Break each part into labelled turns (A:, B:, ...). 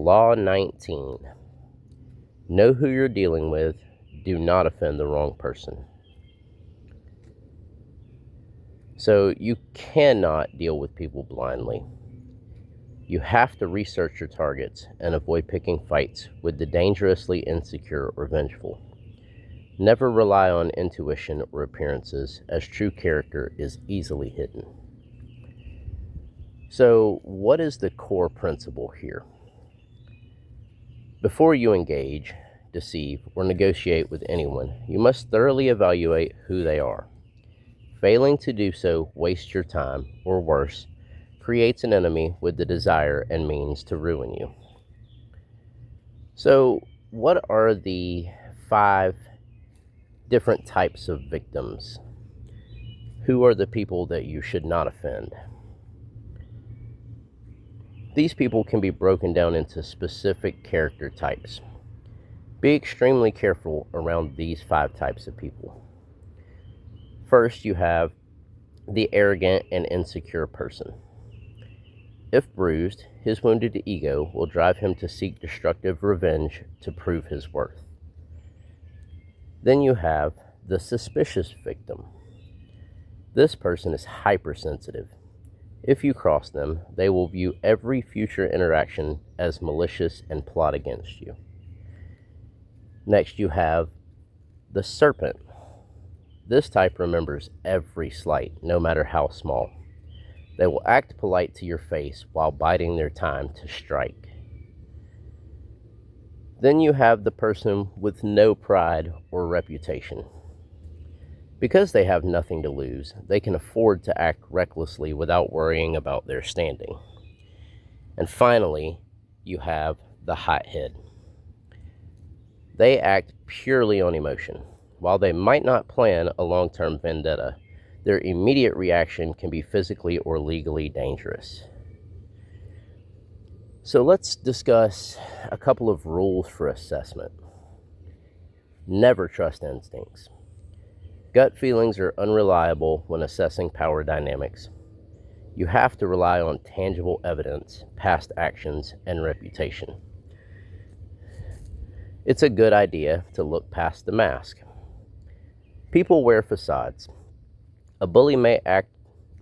A: Law 19. Know who you're dealing with. Do not offend the wrong person. So you cannot deal with people blindly. You have to research your targets and avoid picking fights with the dangerously insecure or vengeful. Never rely on intuition or appearances, as true character is easily hidden. So, what is the core principle here? Before you engage, deceive, or negotiate with anyone, you must thoroughly evaluate who they are. Failing to do so wastes your time, or worse, creates an enemy with the desire and means to ruin you. So, what are the 5 different types of victims? Who are the people that you should not offend? These people can be broken down into specific character types. Be extremely careful around these 5 types of people. First, you have the arrogant and insecure person. If bruised, his wounded ego will drive him to seek destructive revenge to prove his worth. Then you have the suspicious victim. This person is hypersensitive. If you cross them, they will view every future interaction as malicious and plot against you. Next, you have the serpent. This type remembers every slight, no matter how small. They will act polite to your face while biding their time to strike. Then you have the person with no pride or reputation. Because they have nothing to lose, they can afford to act recklessly without worrying about their standing. And finally, you have the hothead. They act purely on emotion. While they might not plan a long-term vendetta, their immediate reaction can be physically or legally dangerous. So let's discuss a couple of rules for assessment. Never trust instincts. Gut feelings are unreliable when assessing power dynamics. You have to rely on tangible evidence, past actions, and reputation. It's a good idea to look past the mask. People wear facades. A bully may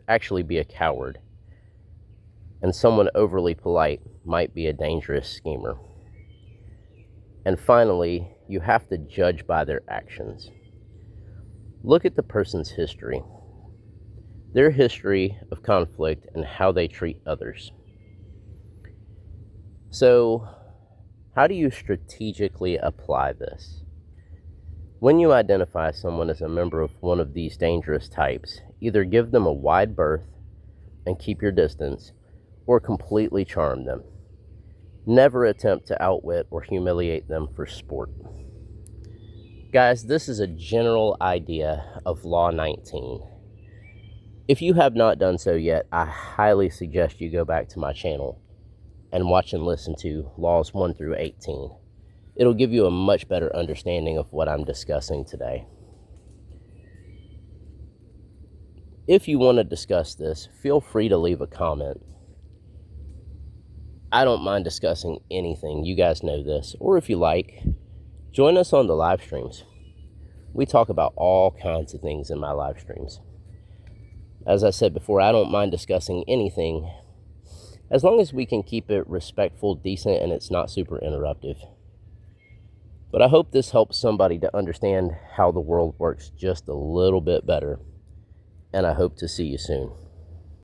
A: actually be a coward, and someone overly polite might be a dangerous schemer. And finally, you have to judge by their actions. Look at the person's history, their history of conflict, and how they treat others. So, how do you strategically apply this? When you identify someone as a member of one of these dangerous types, either give them a wide berth and keep your distance, or completely charm them. Never attempt to outwit or humiliate them for sport. Guys, this is a general idea of Law 19. If you have not done so yet, I highly suggest you go back to my channel and watch and listen to Laws 1 through 18. It'll give you a much better understanding of what I'm discussing today. If you want to discuss this, feel free to leave a comment. I don't mind discussing anything, you guys know this. Or if you like, join us on the live streams. We talk about all kinds of things in my live streams. As I said before, I don't mind discussing anything, as long as we can keep it respectful, decent, and it's not super interruptive. But I hope this helps somebody to understand how the world works just a little bit better, and I hope to see you soon.